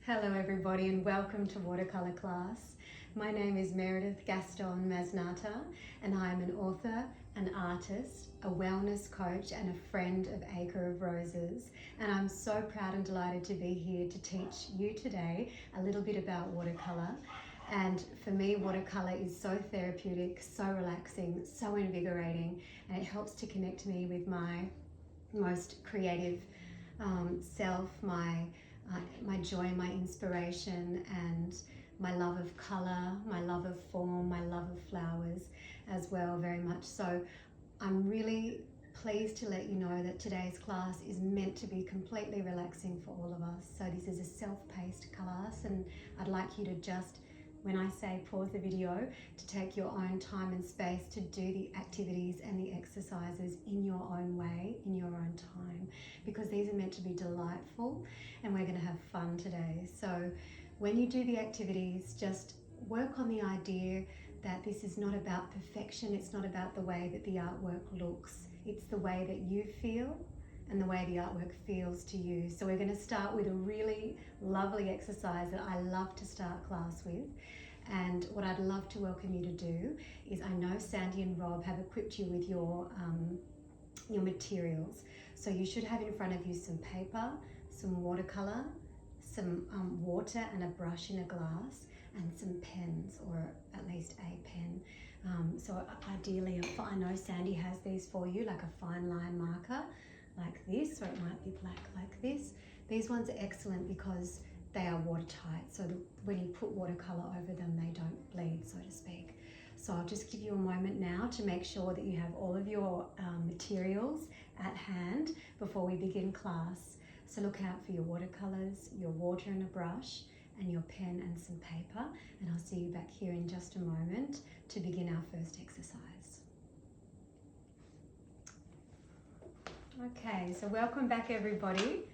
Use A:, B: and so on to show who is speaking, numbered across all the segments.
A: Hello everybody and welcome to Watercolour class. My name is Meredith Gaston and I'm an author, an artist, a wellness coach and a friend of Acre of Roses. And I'm so proud and delighted to be here to teach you today a little bit about watercolour. And for me, watercolour is so therapeutic, so relaxing, so invigorating, and it helps to connect me with my most creative self, my joy, my inspiration, and my love of colour, my love of form, my love of flowers as well, very much. So I'm really pleased to let you know that today's class is meant to be completely relaxing for all of us. So this is a self-paced class, and I'd like you to just, when I say pause the video, to take your own time and space to do the activities and the exercises in your own way, in your own time, because these are meant to be delightful and we're going to have fun today. So when you do the activities, just work on the idea that this is not about perfection, it's not about the way that the artwork looks, it's the way that you feel and the way the artwork feels to you. So we're going to start with a really lovely exercise that I love to start class with. And what I'd love to welcome you to do is, I know Sandy and Rob have equipped you with your materials. So you should have in front of you some paper, some watercolour, some water and a brush in a glass, and some pens, or at least a pen. So ideally, I know Sandy has these for you, like a fine line marker like this, or it might be black like this. These ones are excellent because they are watertight, so when you put watercolour over them, they don't bleed, so to speak. So I'll just give you a moment now to make sure that you have all of your materials at hand before we begin class. So look out for your watercolours, your water and a brush, and your pen and some paper, and I'll see you back here in just a moment to begin our first exercise. Okay, so welcome back everybody.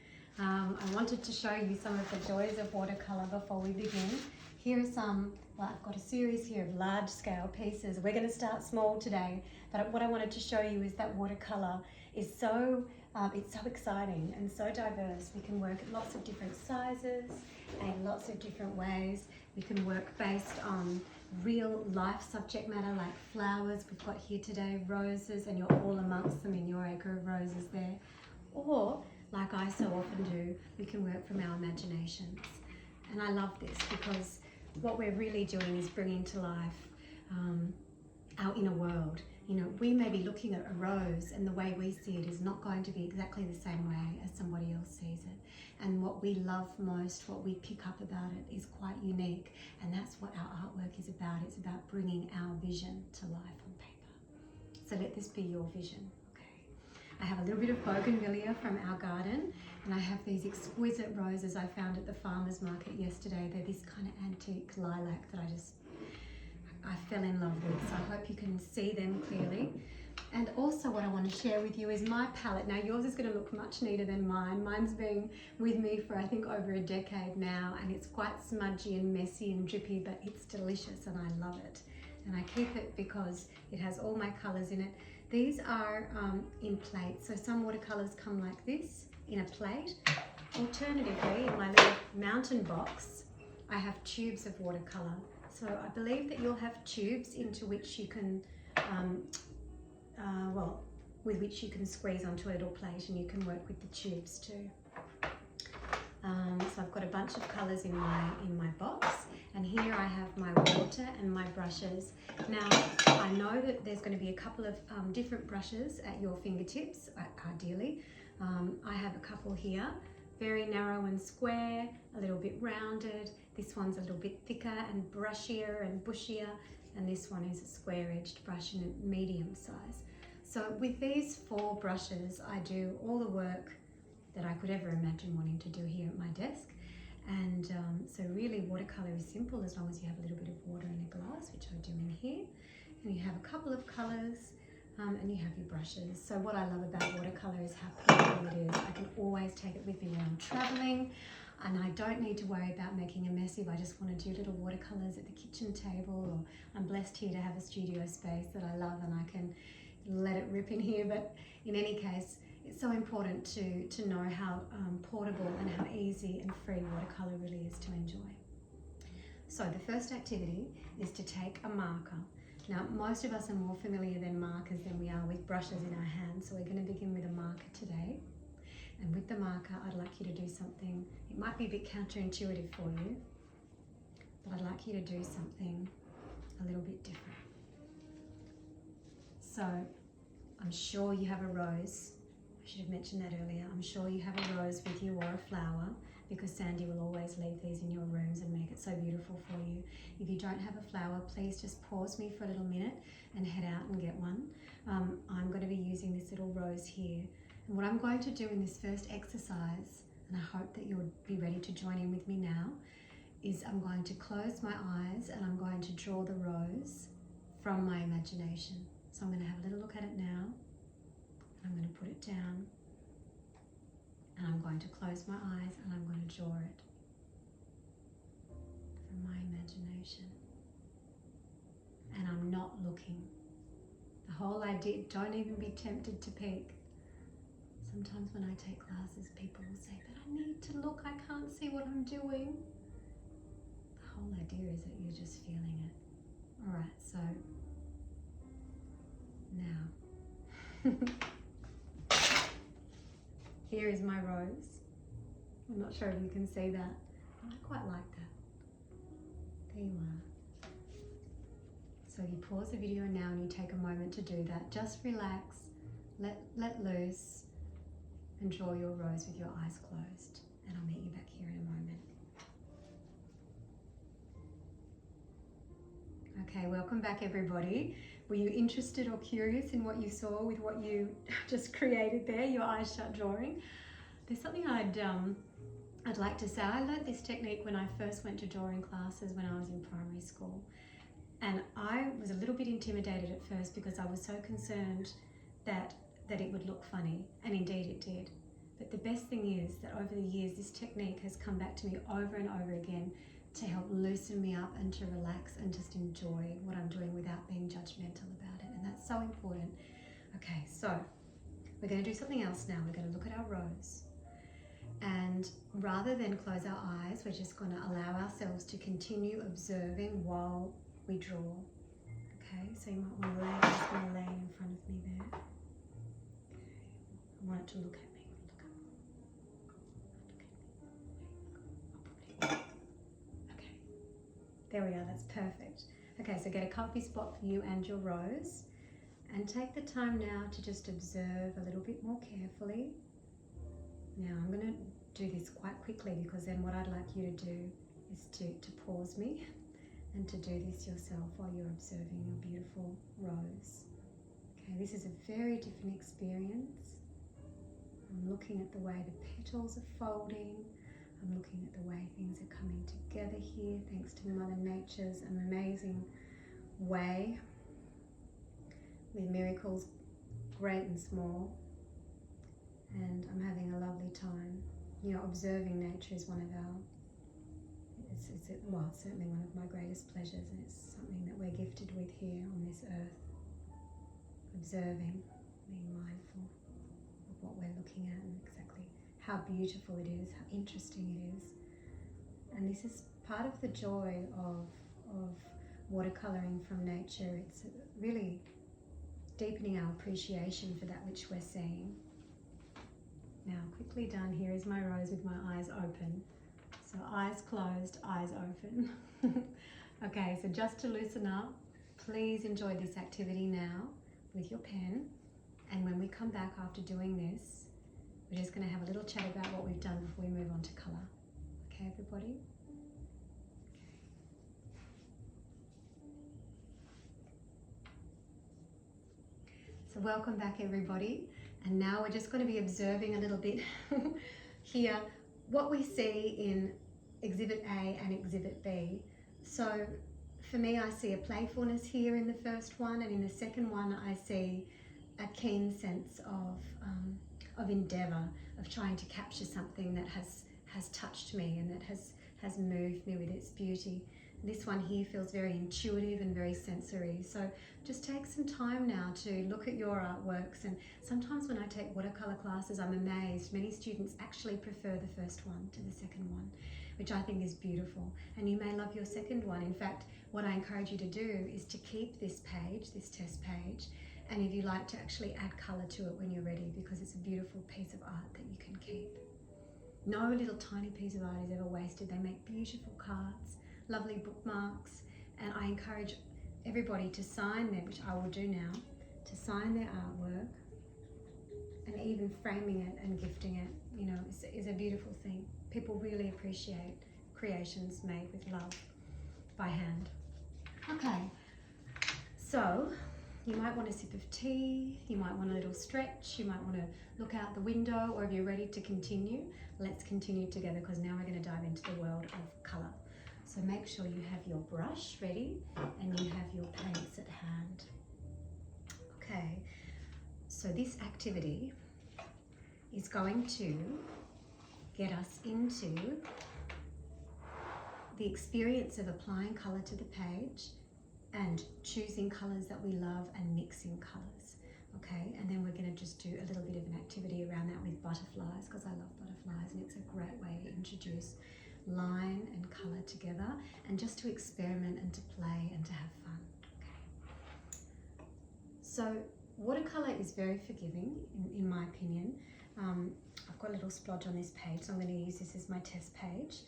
A: I wanted to show you some of the joys of watercolour before we begin. Here are some, well, I've got a series here of large scale pieces. We're going to start small today, but what I wanted to show you is that watercolour is so, it's so exciting and so diverse. We can work at lots of different sizes and lots of different ways. We can work based on real life subject matter like flowers. We've got here today roses, and you're all amongst them in your acre of roses there. Or, like I so often do, we can work from our imaginations. And I love this because what we're really doing is bringing to life our inner world. You know, we may be looking at a rose and the way we see it is not going to be exactly the same way as somebody else sees it. And what we love most, what we pick up about it, is quite unique. And that's what our artwork is about. It's about bringing our vision to life on paper. So let this be your vision. I have a little bit of bougainvillea from our garden, and I have these exquisite roses I found at the farmer's market yesterday. They're this kind of antique lilac that I fell in love with, so I hope you can see them clearly. And also what I want to share with you is my palette. Now yours is going to look much neater than mine. Mine's been with me for I think over a decade now, and it's quite smudgy and messy and drippy, but it's delicious and I love it. And I keep it because it has all my colours in it. These are in plates, so some watercolours come like this in a plate. Alternatively, in my little mountain box, I have tubes of watercolour. So I believe that you'll have tubes into which you can, with which you can squeeze onto a little plate, and you can work with the tubes too. So I've got a bunch of colours in my box, and here I have my water and my brushes. Now I know that there's going to be a couple of different brushes at your fingertips, ideally. I have a couple here, very narrow and square, a little bit rounded. This one's a little bit thicker and brushier and bushier, and this one is a square-edged brush in a medium size. So with these 4 brushes, I do all the work that I could ever imagine wanting to do here at my desk. And so really watercolour is simple as long as you have a little bit of water in a glass, which I do in here. And you have a couple of colours and you have your brushes. So what I love about watercolour is how portable it is. I can always take it with me when I'm travelling, and I don't need to worry about making a mess if I just want to do little watercolours at the kitchen table, or I'm blessed here to have a studio space that I love and I can let it rip in here. But in any case, it's so important to know how portable and how easy and free watercolour really is to enjoy. So the first activity is to take a marker. Now, most of us are more familiar than markers than we are with brushes in our hands, so we're going to begin with a marker today. And with the marker, I'd like you to do something, it might be a bit counterintuitive for you, but I'd like you to do something a little bit different. So, I'm sure you have a rose. I should have mentioned that earlier. I'm sure you have a rose with you or a flower, because Sandy will always leave these in your rooms and make it so beautiful for you. If you don't have a flower, please just pause me for a little minute and head out and get one. I'm going to be using this little rose here. And what I'm going to do in this first exercise, and I hope that you'll be ready to join in with me now, is I'm going to close my eyes and I'm going to draw the rose from my imagination. So I'm going to have a little look at it now. I'm going to put it down. And I'm going to close my eyes and I'm going to draw it from my imagination. And I'm not looking. The whole idea, don't even be tempted to peek. Sometimes when I take classes, people will say, but I need to look, I can't see what I'm doing. The whole idea is that you're just feeling it. All right, so now. Here is my rose. I'm not sure if you can see that. I quite like that. There you are. So you pause the video now and you take a moment to do that. Just relax, let loose, and draw your rose with your eyes closed. And I'll meet you back here in a moment. Okay, welcome back everybody. Were you interested or curious in what you saw with what you just created there, your eyes shut drawing? There's something I'd like to say. I learnt this technique when I first went to drawing classes when I was in primary school. And I was a little bit intimidated at first because I was so concerned that it would look funny, and indeed it did. But the best thing is that over the years, this technique has come back to me over and over again to help loosen me up and to relax and just enjoy what I'm doing without being judgmental about it. And that's so important. Okay, so we're going to do something else now. We're going to look at our rose. And rather than close our eyes, we're just going to allow ourselves to continue observing while we draw. Okay, so you might want to lay, just going to lay in front of me there. Okay. I want it to look at me. There we are, that's perfect. Okay, so get a comfy spot for you and your rose. And take the time now to just observe a little bit more carefully. Now I'm going to do this quite quickly because then what I'd like you to do is to pause me and to do this yourself while you're observing your beautiful rose. Okay, this is a very different experience. I'm looking at the way the petals are folding. I'm looking at the way things are coming together here, thanks to Mother Nature's amazing way, with miracles great and small. And I'm having a lovely time. You know, observing nature is one of our, well, certainly one of my greatest pleasures, and it's something that we're gifted with here on this earth. Observing, being mindful of what we're looking at and exactly how beautiful it is, how interesting it is. And this is part of the joy of watercolouring from nature. It's really deepening our appreciation for that which we're seeing. Now, quickly done. Here is my rose with my eyes open. So eyes closed, eyes open. Okay, so just to loosen up, please enjoy this activity now with your pen. And when we come back after doing this, we're just going to have a little chat about what we've done before we move on to colour. Okay, everybody? So welcome back, everybody. And now we're just going to be observing a little bit here what we see in Exhibit A and Exhibit B. So for me, I see a playfulness here in the first one, and in the second one, I see a keen sense of endeavour, of trying to capture something that has touched me and that has moved me with its beauty. This one here feels very intuitive and very sensory. So just take some time now to look at your artworks. And sometimes when I take watercolor classes, I'm amazed. Many students actually prefer the first one to the second one, which I think is beautiful. And you may love your second one. In fact, what I encourage you to do is to keep this page, this test page, and if you like to actually add color to it when you're ready, because it's a beautiful piece of art that you can keep. No little tiny piece of art is ever wasted. They make beautiful cards, lovely bookmarks, and I encourage everybody to sign them, which I will do now, to sign their artwork, and even framing it and gifting it, you know, is a beautiful thing. People really appreciate creations made with love by hand. Okay, so you might want a sip of tea, you might want a little stretch, you might want to look out the window, or if you're ready to continue, let's continue together, because now we're going to dive into the world of colour. So make sure you have your brush ready and you have your paints at hand. Okay, so this activity is going to get us into the experience of applying colour to the page and choosing colours that we love and mixing colours. Okay, and then we're going to just do a little bit of an activity around that with butterflies, because I love butterflies, and it's a great way to introduce line and colour together, and just to experiment and to play and to have fun. Okay. So watercolour is very forgiving, in my opinion. I've got a little splodge on this page, so I'm going to use this as my test page.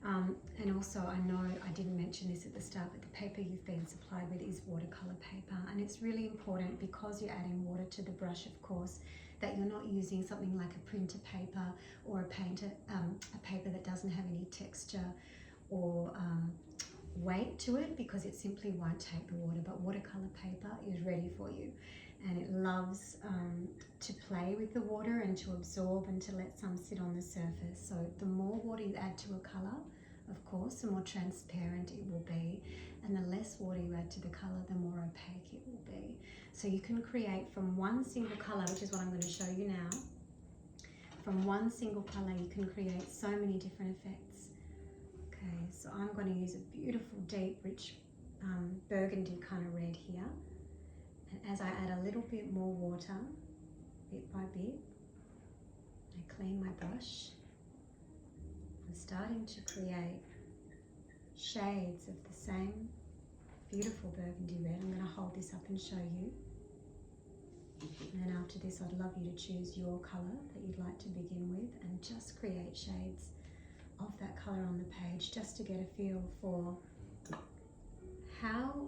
A: And also, I know I didn't mention this at the start, but the paper you've been supplied with is watercolour paper, and it's really important, because you're adding water to the brush, of course, that you're not using something like a printer paper or a paper that doesn't have any texture or weight to it, because it simply won't take the water. But watercolour paper is ready for you, and it loves to play with the water and to absorb and to let some sit on the surface. So the more water you add to a colour, of course, the more transparent it will be, and the less water you add to the colour, the more opaque it will be. So you can create from one single colour, which is what I'm going to show you now. From one single colour you can create so many different effects. Okay, so I'm going to use a beautiful, deep, rich burgundy kind of red here. And as I add a little bit more water, bit by bit, I clean my brush. I'm starting to create shades of the same beautiful burgundy red. I'm going to hold this up and show you. And then after this, I'd love you to choose your colour that you'd like to begin with, and just create shades of that colour on the page, just to get a feel for how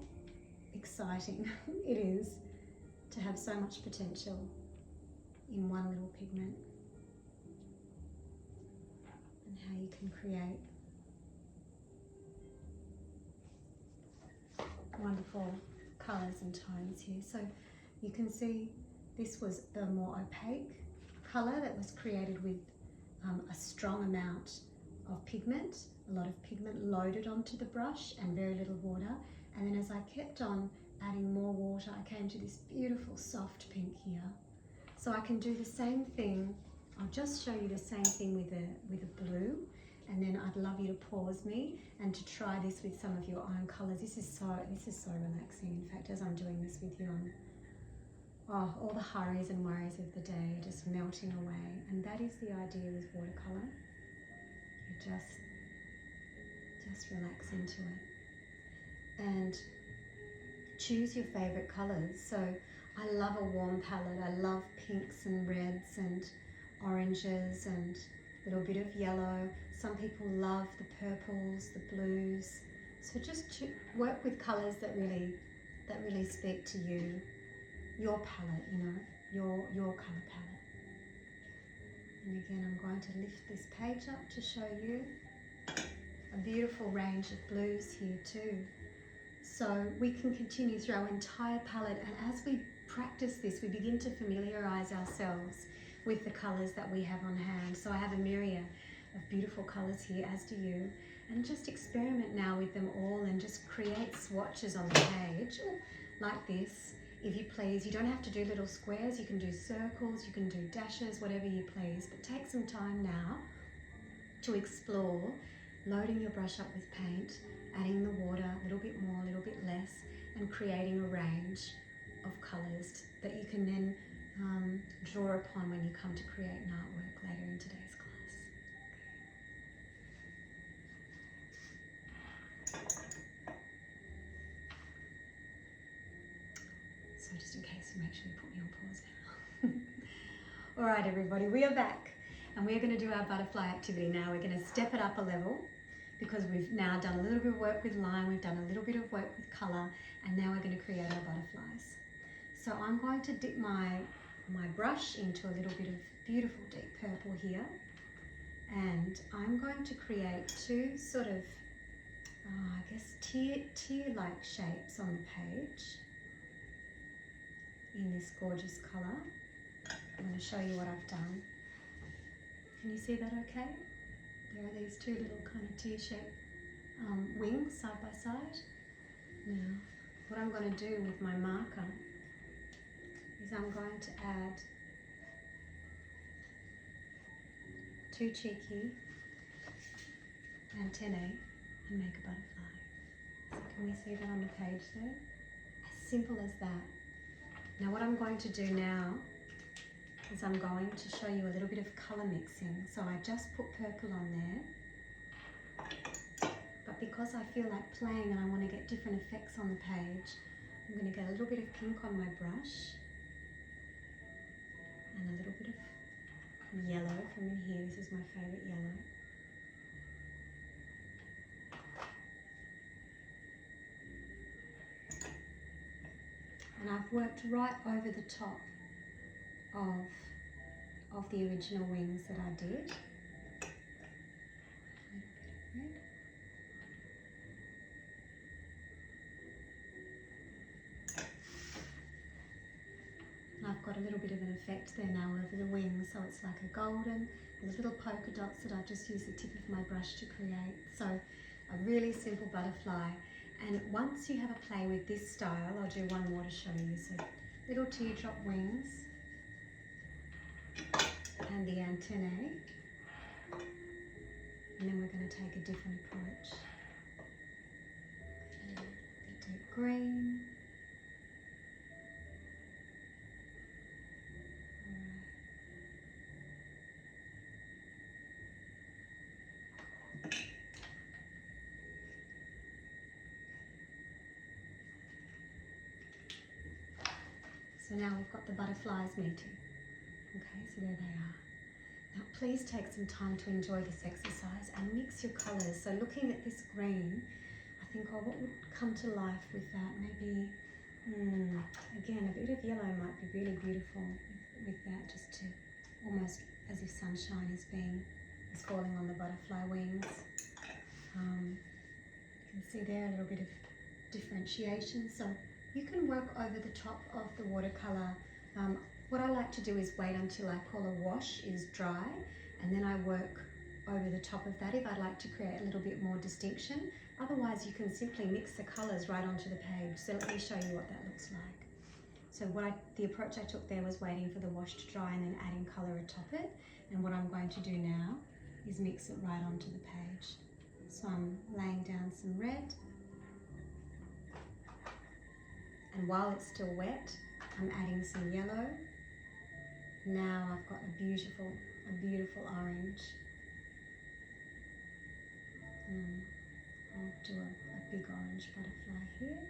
A: exciting it is to have so much potential in one little pigment, and how you can create wonderful colours and tones here. So you can see this was the more opaque colour that was created with a strong amount of pigment, a lot of pigment loaded onto the brush and very little water. And then as I kept on adding more water, I came to this beautiful soft pink here. So I can do the same thing. I'll just show you the same thing with a blue, and then I'd love you to pause me and to try this with some of your own colours. This is so relaxing. In fact, as I'm doing this with you, all the hurries and worries of the day are just melting away. And that is the idea with watercolour. You just relax into it and choose your favourite colours. So I love a warm palette. I love pinks and reds and oranges and a little bit of yellow. Some people love the purples, the blues. So just work with colours that really speak to you, your palette, you know, your colour palette. And again, I'm going to lift this page up to show you a beautiful range of blues here too. So we can continue through our entire palette, and as we practice this, we begin to familiarise ourselves with the colours that we have on hand. So I have a myriad of beautiful colours here, as do you, and just experiment now with them all and just create swatches on the page like this. If you please, you don't have to do little squares, you can do circles, you can do dashes, whatever you please, but take some time now to explore loading your brush up with paint, adding the water, a little bit more, a little bit less, and creating a range of colours that you can then draw upon when you come to create an artwork later in today's class. So just in case, make sure you put me on pause now. All right, everybody, we are back and we're going to do our butterfly activity now. We're going to step it up a level because we've now done a little bit of work with line, we've done a little bit of work with colour, and now we're going to create our butterflies. So I'm going to dip my brush into a little bit of beautiful deep purple here, and I'm going to create two sort of, I guess, tear-like shapes on the page in this gorgeous colour. I'm going to show you what I've done. Can you see that okay? There are these two little kind of tear-shaped wings side by side. Now, what I'm going to do with my marker is I'm going to add two cheeky antennae and make a butterfly. So can we see that on the page there? As simple as that. Now what I'm going to do now is I'm going to show you a little bit of colour mixing. So I just put purple on there, but because I feel like playing and I want to get different effects on the page, I'm going to get a little bit of pink on my brush and a little bit of yellow from in here. This is my favourite yellow. And I've worked right over the top of the original wings that I did. And I've got a little bit of an effect there now over the wings, so it's like a golden. There's little polka dots that I've just used the tip of my brush to create. So a really simple butterfly. And once you have a play with this style, I'll do one more to show you. So little teardrop wings and the antennae. And then we're going to take a different approach. Okay, the deep green. So now we've got the butterflies meeting. Okay, so there they are. Now please take some time to enjoy this exercise and mix your colours. So looking at this green, I think, oh, what would come to life with that? Maybe, again, a bit of yellow might be really beautiful with that, just to almost as if sunshine is falling on the butterfly wings. You can see there a little bit of differentiation. So you can work over the top of the watercolour. What I like to do is wait until I call a wash is dry, and then I work over the top of that if I'd like to create a little bit more distinction. Otherwise you can simply mix the colours right onto the page. So let me show you what that looks like. So the approach I took there was waiting for the wash to dry and then adding colour atop it. And what I'm going to do now is mix it right onto the page. So I'm laying down some red. And while it's still wet, I'm adding some yellow. Now I've got a beautiful orange. I'll do a big orange butterfly here.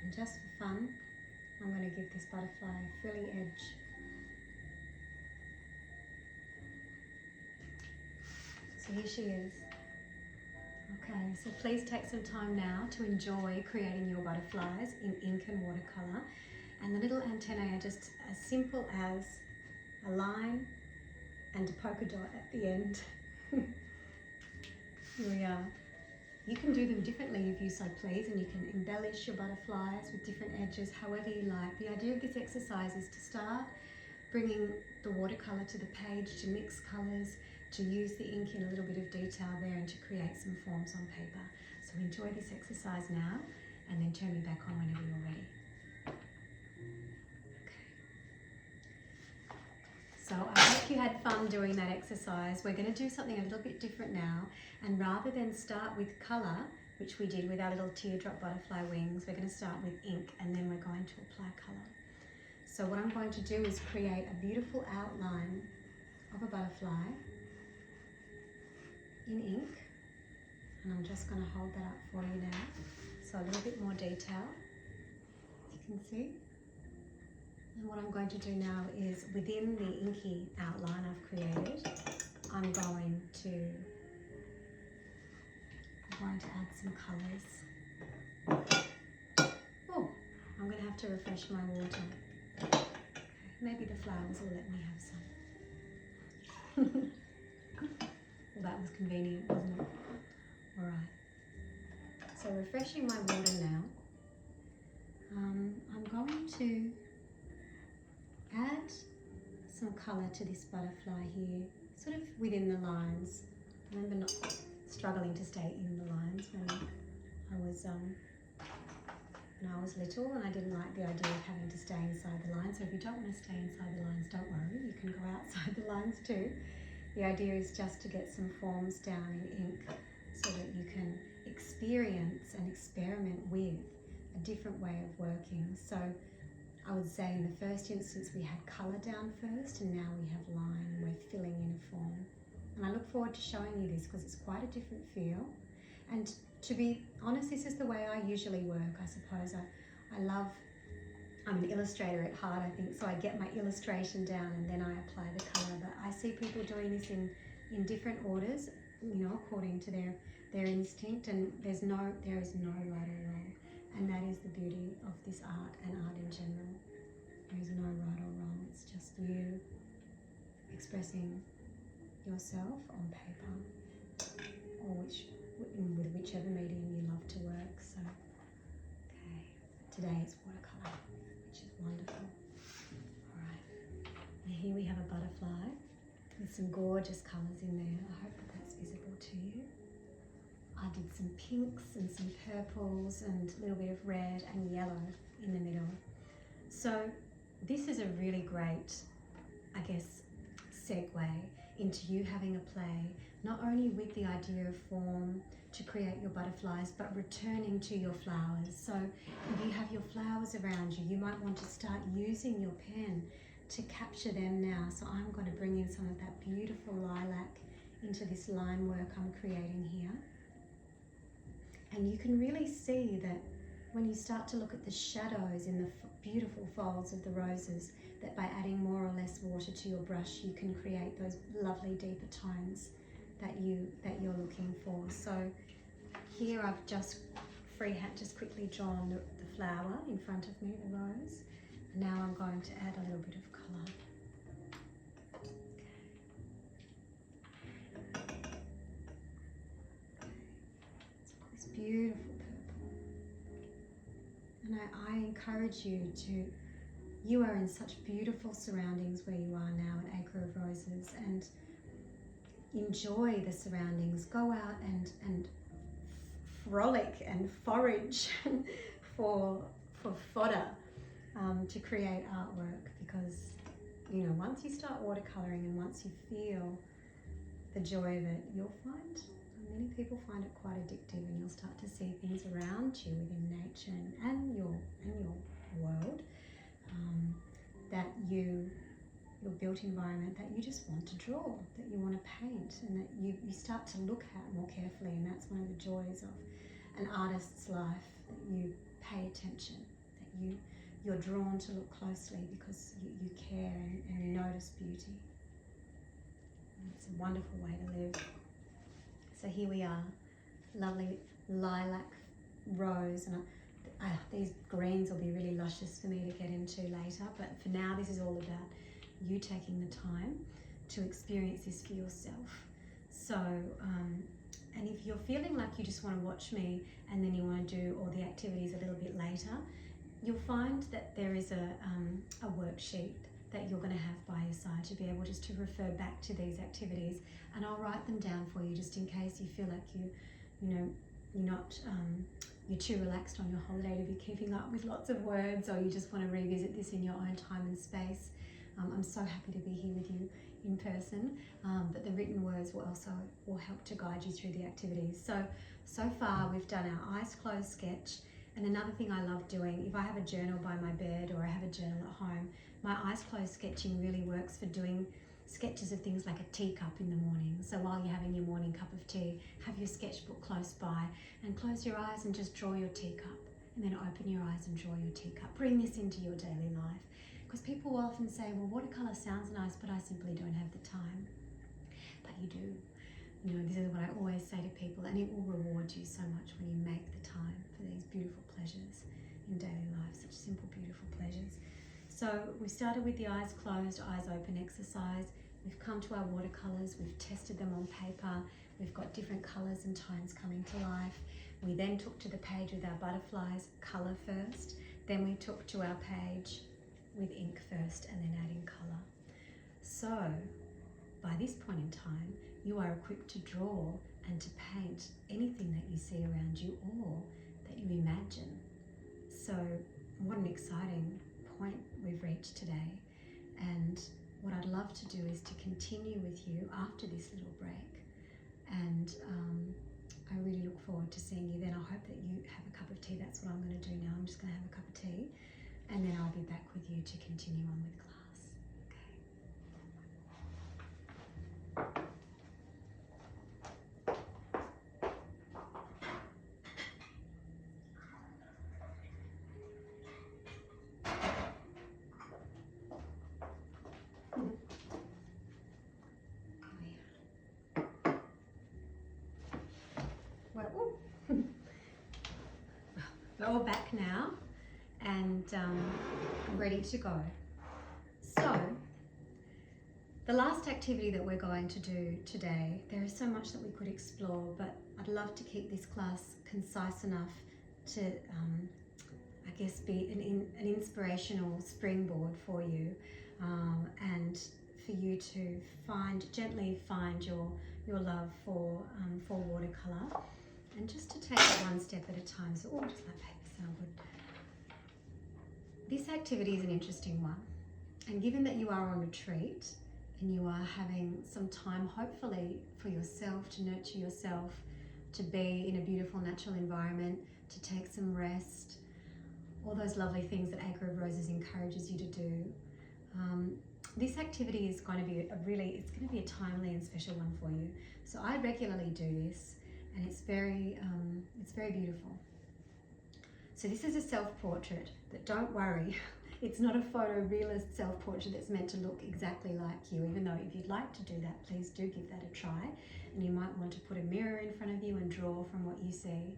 A: And just for fun, I'm going to give this butterfly a frilly edge. So here she is. Okay, so please take some time now to enjoy creating your butterflies in ink and watercolour. And the little antennae are just as simple as a line and a polka dot at the end. Here we are. You can do them differently if you so please, and you can embellish your butterflies with different edges however you like. The idea of this exercise is to start bringing the watercolour to the page, to mix colours, to use the ink in a little bit of detail there, and to create some forms on paper. So enjoy this exercise now, and then turn me back on whenever you're ready. Okay. had fun doing that exercise, we're going to do something a little bit different now. And rather than start with colour, which we did with our little teardrop butterfly wings, we're going to start with ink and then we're going to apply colour. So what I'm going to do is create a beautiful outline of a butterfly in ink. And I'm just going to hold that up for you now. So a little bit more detail, as you can see. And what I'm going to do now is, within the inky outline I've created, I'm going to add some colours. Oh, I'm going to have to refresh my water. Okay, maybe the flowers will let me have some. Well, that was convenient, wasn't it? All right. So refreshing my water now. I'm going to add some colour to this butterfly here, sort of within the lines. I remember not struggling to stay in the lines when I was little, and I didn't like the idea of having to stay inside the lines. So if you don't want to stay inside the lines, don't worry, you can go outside the lines too. The idea is just to get some forms down in ink so that you can experience and experiment with a different way of working. So I would say in the first instance we had colour down first, and now we have line, and we're filling in a form. And I look forward to showing you this because it's quite a different feel. And to be honest, this is the way I usually work, I suppose. I'm an illustrator at heart, I think, so I get my illustration down and then I apply the colour. But I see people doing this in different orders, according to their instinct, and there is no right or wrong. And that is the beauty of this art and art in general. There is no right or wrong. It's just you expressing yourself on paper, or with whichever medium you love to work. So, okay, today it's watercolour, which is wonderful. All right, and here we have a butterfly with some gorgeous colours in there. I hope that that's visible to you. I did some pinks and some purples and a little bit of red and yellow in the middle. So this is a really great, I guess, segue into you having a play, not only with the idea of form to create your butterflies, but returning to your flowers. So if you have your flowers around you, you might want to start using your pen to capture them now. So I'm going to bring in some of that beautiful lilac into this line work I'm creating here. And you can really see that when you start to look at the shadows in the beautiful folds of the roses, that by adding more or less water to your brush, you can create those lovely deeper tones that you're looking for. So here I've just freehand, just quickly drawn the flower in front of me, the rose. And now I'm going to add a little bit of colour. Beautiful purple. And I encourage you you are in such beautiful surroundings where you are now at Acre of Roses, and enjoy the surroundings. Go out and frolic and forage for fodder to create artwork, because once you start watercolouring and once you feel the joy of it, you'll find many people find it quite addictive, and you'll start to see things around you within nature and your world, that your built environment, that you just want to draw, that you want to paint, and that you start to look at more carefully. And that's one of the joys of an artist's life, that you pay attention, that you're drawn to look closely because you care and you notice beauty. And it's a wonderful way to live. So here we are, lovely lilac rose, and these greens will be really luscious for me to get into later, but for now this is all about you taking the time to experience this for yourself. So, and if you're feeling like you just want to watch me and then you want to do all the activities a little bit later, you'll find that there is a worksheet that you're going to have by your side to be able just to refer back to these activities, and I'll write them down for you just in case you feel like you're too relaxed on your holiday to be keeping up with lots of words, or you just want to revisit this in your own time and space. I'm so happy to be here with you in person, but the written words will help to guide you through the activities. So far we've done our eyes closed sketch, and another thing I love doing, if I have a journal by my bed or I have a journal at home, my eyes closed sketching really works for doing sketches of things like a teacup in the morning. So while you're having your morning cup of tea, have your sketchbook close by and close your eyes and just draw your teacup, and then open your eyes and draw your teacup. Bring this into your daily life, because people will often say, well, watercolour sounds nice, but I simply don't have the time. But you do. You know, this is what I always say to people, and it will reward you so much when you make the time for these beautiful pleasures in daily life, such simple, beautiful pleasures. So we started with the eyes closed, eyes open exercise. We've come to our watercolours, we've tested them on paper, we've got different colours and tones coming to life. We then took to the page with our butterflies, colour first, then we took to our page with ink first and then adding colour. So by this point in time, you are equipped to draw and to paint anything that you see around you or that you imagine. So what an exciting point we've reached today. And what I'd love to do is to continue with you after this little break. And I really look forward to seeing you then. I hope that you have a cup of tea. That's what I'm going to do now. I'm just going to have a cup of tea, and then I'll be back with you to continue on with class. Okay. We're all back now and ready to go. So the last activity that we're going to do today, there is so much that we could explore, but I'd love to keep this class concise enough to I guess be an inspirational springboard for you, and for you to gently find your love for watercolour. And just to take it one step at a time. So, oh, does that paper sound good? This activity is an interesting one. And given that you are on retreat and you are having some time, hopefully, for yourself, to nurture yourself, to be in a beautiful natural environment, to take some rest, all those lovely things that Acre of Roses encourages you to do. This activity is going to be it's going to be a timely and special one for you. So I regularly do this. And it's very beautiful. So this is a self-portrait, but don't worry, it's not a photorealist self-portrait that's meant to look exactly like you, even though if you'd like to do that, please do give that a try. And you might want to put a mirror in front of you and draw from what you see.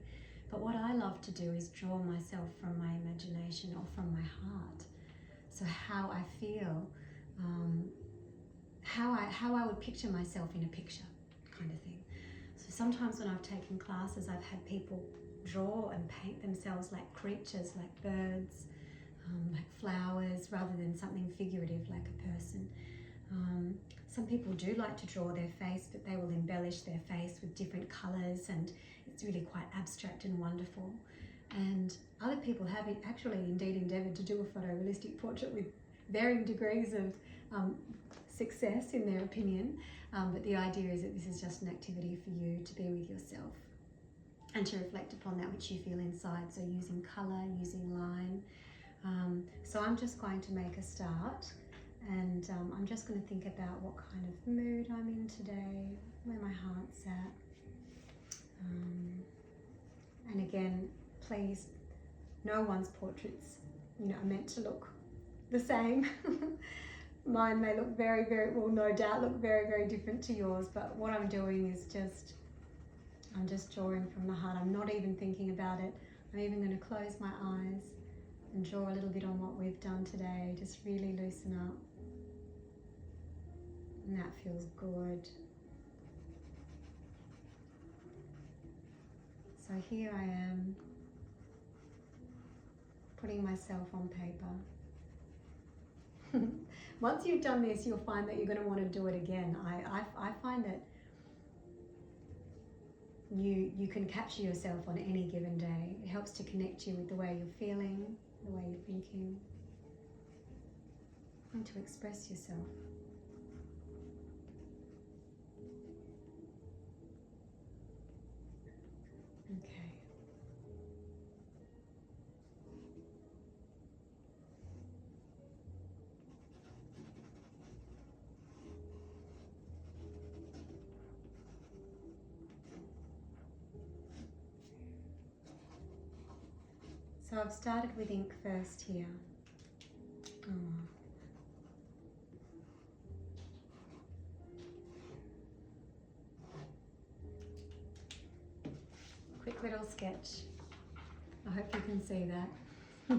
A: But what I love to do is draw myself from my imagination or from my heart. So how I feel, how I would picture myself in a picture, kind of thing. So sometimes when I've taken classes, I've had people draw and paint themselves like creatures, like birds, like flowers, rather than something figurative like a person. Some people do like to draw their face, but they will embellish their face with different colours, and it's really quite abstract and wonderful. And other people have actually indeed endeavoured to do a photorealistic portrait with varying degrees of success in their opinion. But the idea is that this is just an activity for you to be with yourself and to reflect upon that which you feel inside. So using colour, using line. So I'm just going to make a start, and I'm just going to think about what kind of mood I'm in today, where my heart's at. And again, please, no one's portraits, are meant to look the same. Mine may look will no doubt look very, very different to yours, but what I'm doing is I'm just drawing from the heart. I'm not even thinking about it. I'm even going to close my eyes and draw a little bit on what we've done today. Just really loosen up. And that feels good. So here I am, putting myself on paper. Once you've done this, you'll find that you're going to want to do it again. I find that you can capture yourself on any given day. It helps to connect you with the way you're feeling, the way you're thinking. and to express yourself. Okay. So I've started with ink first here. Quick little sketch. I hope you can see that.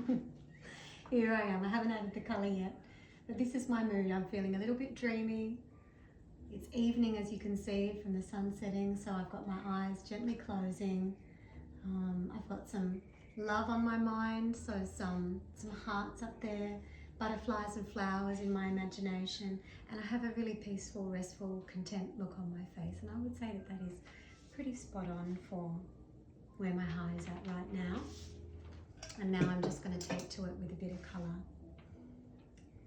A: Here I am. I haven't added the colour yet, but this is my mood. I'm feeling a little bit dreamy. It's evening, as you can see from the sun setting, so I've got my eyes gently closing. I've got some love on my mind, so some hearts up there, butterflies and flowers in my imagination, and I have a really peaceful, restful, content look on my face, and I would say that that is pretty spot on for where my heart is at right now. And now I'm just going to take to it with a bit of colour.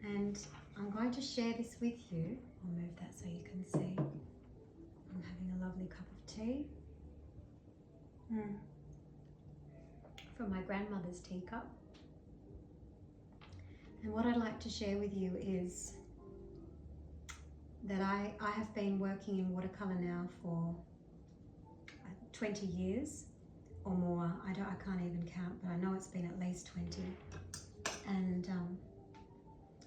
A: And I'm going to share this with you. I'll move that so you can see. I'm having a lovely cup of tea. From my grandmother's teacup. And what I'd like to share with you is that I have been working in watercolour now for 20 years or more. I can't even count, but I know it's been at least 20. And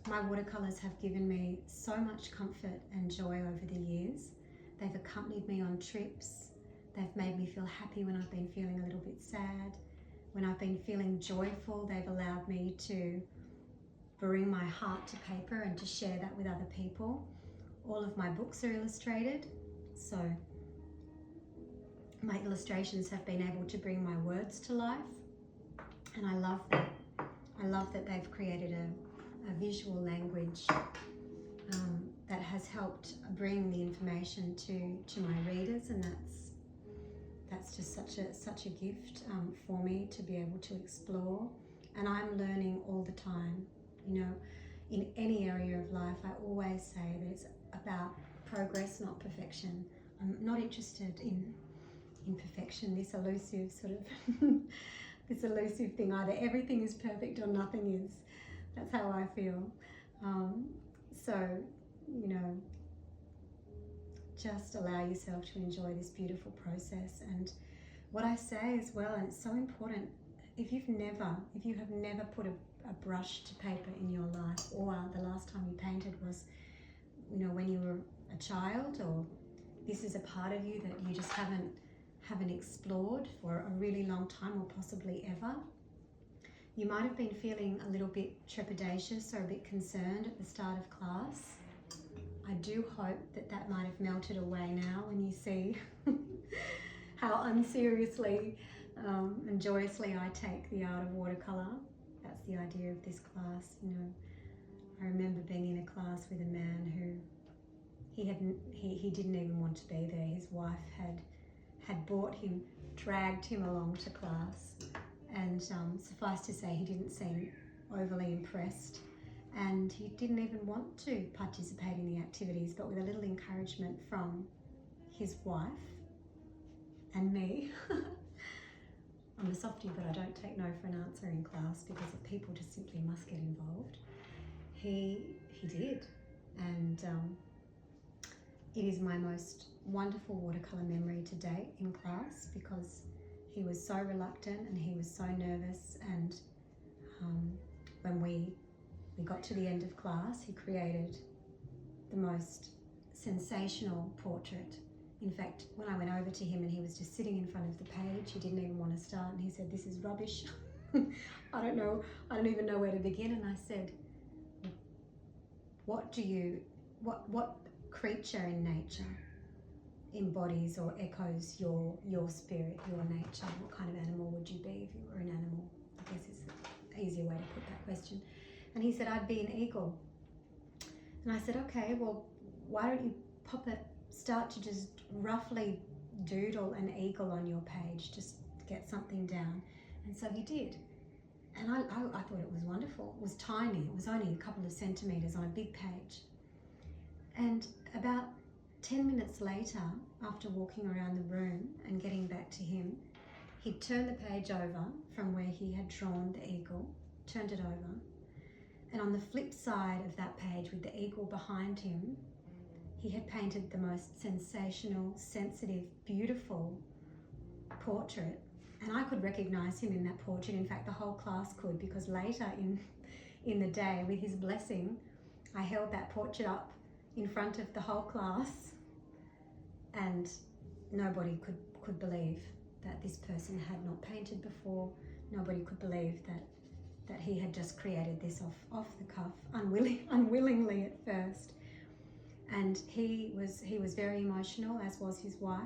A: my watercolours have given me so much comfort and joy over the years. They've accompanied me on trips. They've made me feel happy when I've been feeling a little bit sad. When I've been feeling joyful, they've allowed me to bring my heart to paper and to share that with other people. All of my books are illustrated, so my illustrations have been able to bring my words to life, and I love that. I love that they've created a visual language that has helped bring the information to my readers, and that's just such a gift for me to be able to explore. And I'm learning all the time. You know, in any area of life, I always say that it's about progress, not perfection. I'm not interested in perfection, this elusive sort of this elusive thing. Either everything is perfect or nothing is. That's how I feel. So, you know, just allow yourself to enjoy this beautiful process. And what I say as well, and it's so important, if you have never put a brush to paper in your life, or the last time you painted was, you know, when you were a child, or this is a part of you that you just haven't explored for a really long time, or possibly ever, you might have been feeling a little bit trepidatious or a bit concerned at the start of class. I do hope that might have melted away now when you see how unseriously and joyously I take the art of watercolour. That's the idea of this class. You know, I remember being in a class with a man who he didn't even want to be there. His wife had brought him, dragged him along to class, and suffice to say, he didn't seem overly impressed, and he didn't even want to participate in the activities, but with a little encouragement from his wife and me. I'm a softie, but I don't take no for an answer in class, because the people just simply must get involved. He did, and it is my most wonderful watercolour memory to date in class, because he was so reluctant and he was so nervous, and when we got to the end of class, he created the most sensational portrait. In fact, when I went over to him and he was just sitting in front of the page, he didn't even want to start, and he said, "This is rubbish." I don't even know where to begin. And I said, what creature in nature embodies or echoes your spirit, your nature? What kind of animal would you be if you were an animal? I guess is an easier way to put that question. And he said, "I'd be an eagle." And I said, "Okay, well, why don't you start to just roughly doodle an eagle on your page, just get something down." And so he did. And I thought it was wonderful. It was tiny. It was only a couple of centimetres on a big page. And about 10 minutes later, after walking around the room and getting back to him, he'd turned the page over from where he had drawn the eagle, turned it over, and on the flip side of that page with the eagle behind him, he had painted the most sensational, sensitive, beautiful portrait. And I could recognise him in that portrait. In fact, the whole class could, because later in the day, with his blessing, I held that portrait up in front of the whole class, and nobody could believe that this person had not painted before. Nobody could believe that he had just created this off the cuff, unwillingly at first. And he was very emotional, as was his wife.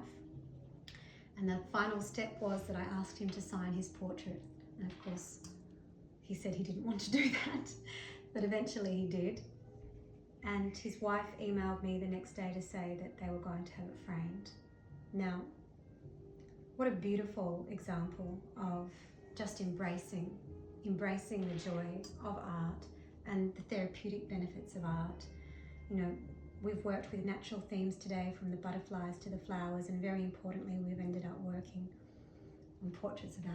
A: And the final step was that I asked him to sign his portrait. And of course, he said he didn't want to do that, but eventually he did. And his wife emailed me the next day to say that they were going to have it framed. Now, what a beautiful example of just embracing the joy of art and the therapeutic benefits of art. You know, we've worked with natural themes today, from the butterflies to the flowers, and very importantly, we've ended up working on portraits of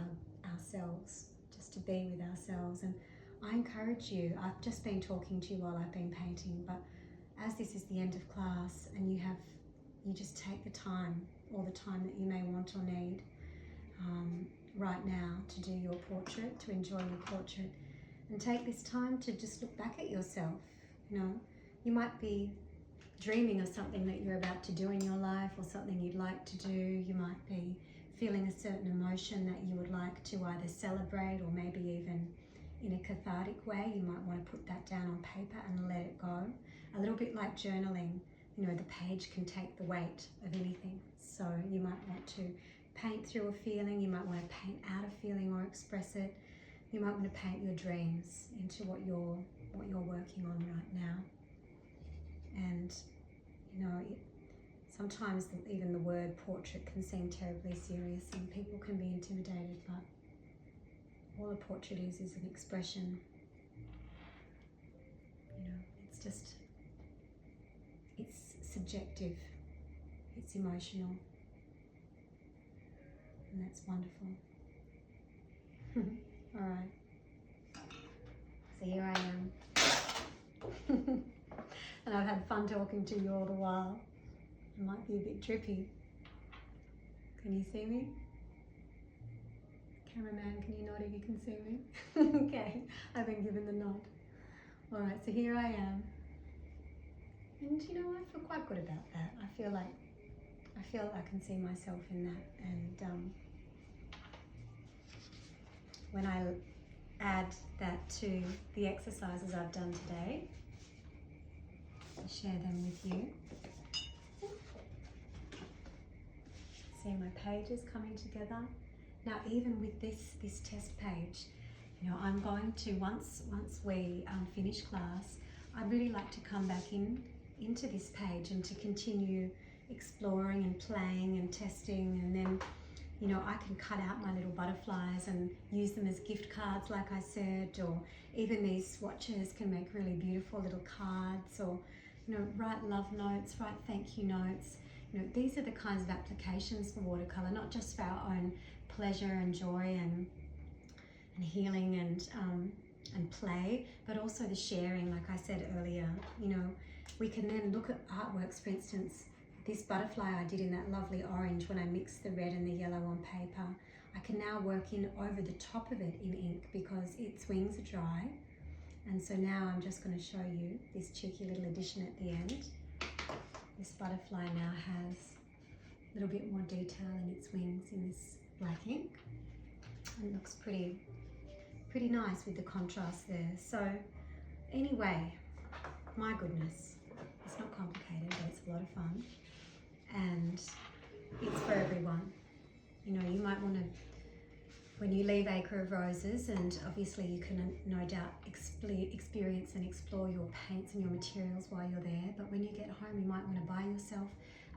A: ourselves, just to be with ourselves. And I encourage you, I've just been talking to you while I've been painting, but as this is the end of class and you just take the time, all the time that you may want or need right now to do your portrait, to enjoy your portrait, and take this time to just look back at yourself. You know, you might be dreaming of something that you're about to do in your life, or something you'd like to do. You might be feeling a certain emotion that you would like to either celebrate, or maybe even in a cathartic way. You might want to put that down on paper and let it go. A little bit like journaling, you know, the page can take the weight of anything. So you might want to paint through a feeling, you might want to paint out a feeling or express it. You might want to paint your dreams into what you're working on right now. And you know, sometimes even the word portrait can seem terribly serious and people can be intimidated, but all a portrait is an expression. You know, it's subjective, it's emotional, and that's wonderful. All right, so here I am. And I've had fun talking to you all the while. It might be a bit drippy. Can you see me? Cameraman, can you nod if you can see me? Okay, I've been given the nod. All right, so here I am. And you know, I feel quite good about that. I feel I can see myself in that. And when I add that to the exercises I've done today, I'll share them with you. See my pages coming together. Now, even with this test page, you know, I'm going to, once we finish class, I'd really like to come back into this page and to continue exploring and playing and testing, and then, you know, I can cut out my little butterflies and use them as gift cards, like I said, or even these swatches can make really beautiful little cards, or, you know, write love notes, write thank you notes. You know, these are the kinds of applications for watercolour, not just for our own pleasure and joy and healing and play, but also the sharing, like I said earlier. You know, we can then look at artworks. For instance, this butterfly I did in that lovely orange, when I mixed the red and the yellow on paper, I can now work in over the top of it in ink because its wings are dry. And so now I'm just going to show you this cheeky little addition at the end. This butterfly now has a little bit more detail in its wings in this black ink. And it looks pretty nice with the contrast there. So anyway, my goodness, it's not complicated, but it's a lot of fun. And it's for everyone. You know, you might want to, when you leave Acre of Roses, and obviously you can no doubt experience and explore your paints and your materials while you're there, but when you get home you might want to buy yourself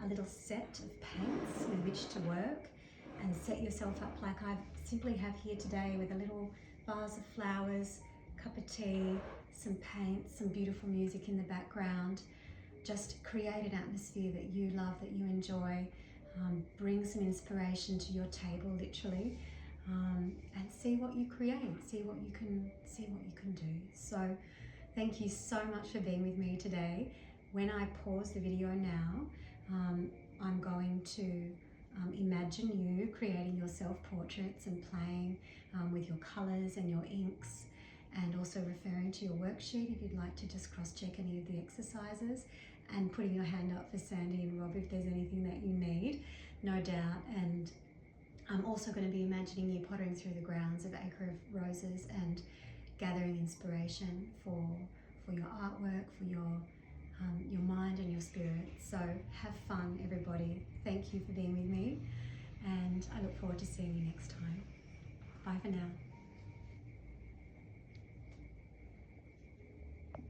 A: a little set of paints with which to work, and set yourself up like I simply have here today, with a little vase of flowers, cup of tea, some paint, some beautiful music in the background. Just create an atmosphere that you love, that you enjoy. Bring some inspiration to your table, literally, and see what you create, see what you can do. So thank you so much for being with me today. When I pause the video now, I'm going to imagine you creating your self-portraits and playing with your colours and your inks, and also referring to your worksheet if you'd like to just cross-check any of the exercises, and putting your hand up for Sandy and Rob if there's anything that you need, no doubt. And I'm also going to be imagining you pottering through the grounds of Acre of Roses and gathering inspiration for your artwork, for your mind and your spirit. So have fun, everybody. Thank you for being with me, and I look forward to seeing you next time. Bye for now.